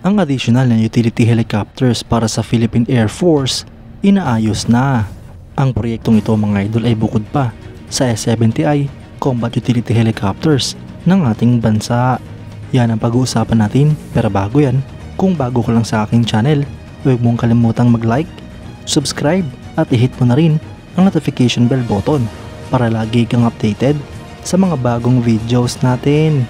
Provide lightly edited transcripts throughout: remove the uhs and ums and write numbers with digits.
Ang additional na utility helicopters para sa Philippine Air Force inaayos na. Ang proyektong ito mga idol ay bukod pa sa S-70I Combat Utility Helicopters ng ating bansa. Yan ang pag-uusapan natin, pero bago yan, kung bago ka lang sa aking channel, huwag mong kalimutang mag-like, subscribe at i-hit mo na rin ang notification bell button para lagi kang updated sa mga bagong videos natin.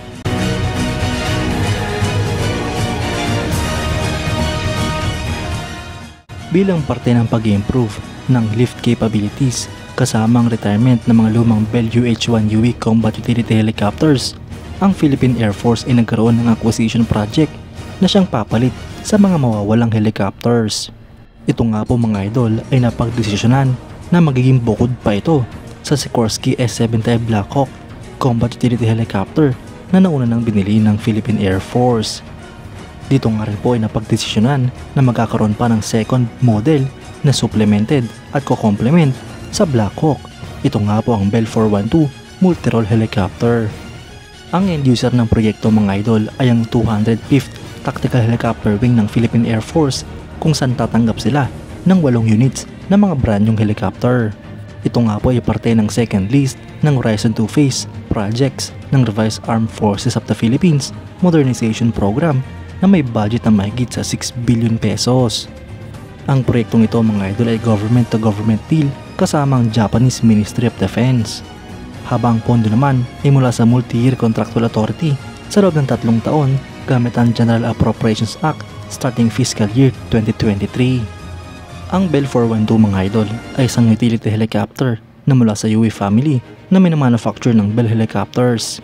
Bilang parte ng pag-improve ng lift capabilities kasama ang retirement ng mga lumang Bell UH-1UE Combat Utility Helicopters, ang Philippine Air Force ay nagkaroon ng acquisition project na siyang papalit sa mga mawawalang helicopters. Ito nga po mga idol ay napagdesisyonan na magiging bukod pa ito sa Sikorsky S-70 Black Hawk Combat Utility Helicopter na nauna nang binili ng Philippine Air Force. Dito nga rin po ay napagdesisyonan na magkakaroon pa ng second model na supplemented at ko-complement sa Black Hawk. Ito nga po ang Bell 412 Multirole Helicopter. Ang end user ng proyekto mga idol ay ang 205th Tactical Helicopter Wing ng Philippine Air Force kung saan tatanggap sila ng 8 units na mga brand nyong helicopter. Ito nga po ay parte ng second list ng Horizon 2 Phase projects ng Revised Armed Forces of the Philippines Modernization Program na may budget na mahigit sa 6 billion pesos. Ang proyektong ito mga idol ay government-to-government deal kasama ang Japanese Ministry of Defense. Habang pondo naman ay mula sa Multi-Year Contractual Authority sa loob ng 3 taon gamit ang General Appropriations Act starting fiscal year 2023. Ang Bell 412 mga idol ay isang utility helicopter na mula sa UE family na minamanufacture ng Bell Helicopters.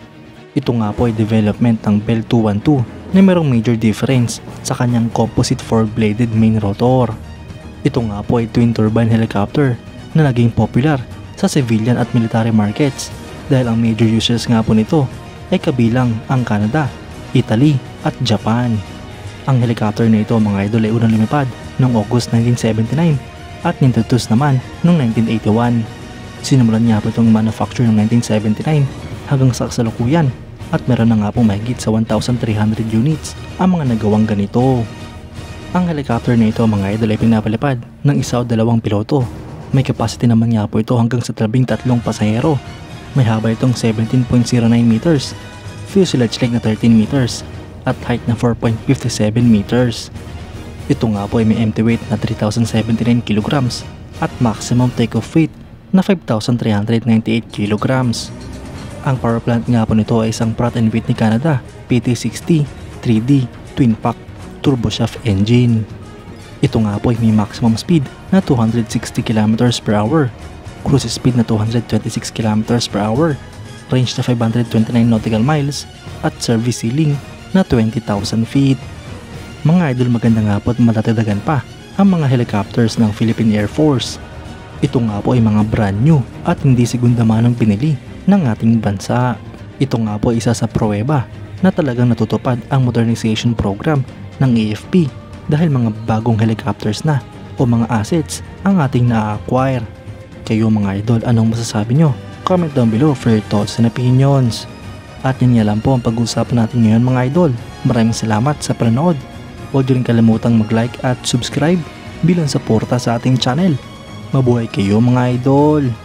Ito nga po ay development ng Bell 212 na mayroong major difference sa kanyang composite 4-bladed main rotor. Ito nga po ay twin turbine helicopter na naging popular sa civilian at military markets dahil ang major users nga po nito ay kabilang ang Canada, Italy at Japan. Ang helicopter na ito mga idol ay unang lumipad noong August 1979 at nintroduce naman noong 1981. Sinimulan niya po itong manufacture noong 1979 hanggang sa kasalukuyan at meron na nga pong mahigit sa 1,300 units ang mga nagawang ganito. Ang helicopter na ito mga idol ay pinapalipad ng 1 o 2 piloto. May capacity naman nga po ito hanggang sa 13 pasahero. May haba itong 17.09 meters, fuselage length na 13 meters at height na 4.57 meters. Ito nga po ay may empty weight na 3,079 kilograms at maximum takeoff weight na 5,398 kilograms. Ang power plant nga po nito ay isang Pratt & Whitney Canada PT60 3D Twin Pack Turboshaft engine. Ito nga po ay may maximum speed na 260 km per hour, cruise speed na 226 km per hour, range na 529 nautical miles at service ceiling na 20,000 feet. Mga idol maganda nga po at matatagdagan pa ang mga helicopters ng Philippine Air Force. Ito nga po ay mga brand new at hindi segunda manong pinili ng ating bansa. Ito nga po ay isa sa pruweba na talagang natutupad ang modernization program ng AFP dahil mga bagong helicopters na o mga assets ang ating na-acquire. Kayo mga idol, anong masasabi nyo? Comment down below for your thoughts and opinions. At yun nga lang po ang pag-uusapan natin ngayon mga idol. Maraming salamat sa panonood. Huwag nyo rin kalimutang mag-like at subscribe bilang suporta sa ating channel. Mabuhay kayo mga idol!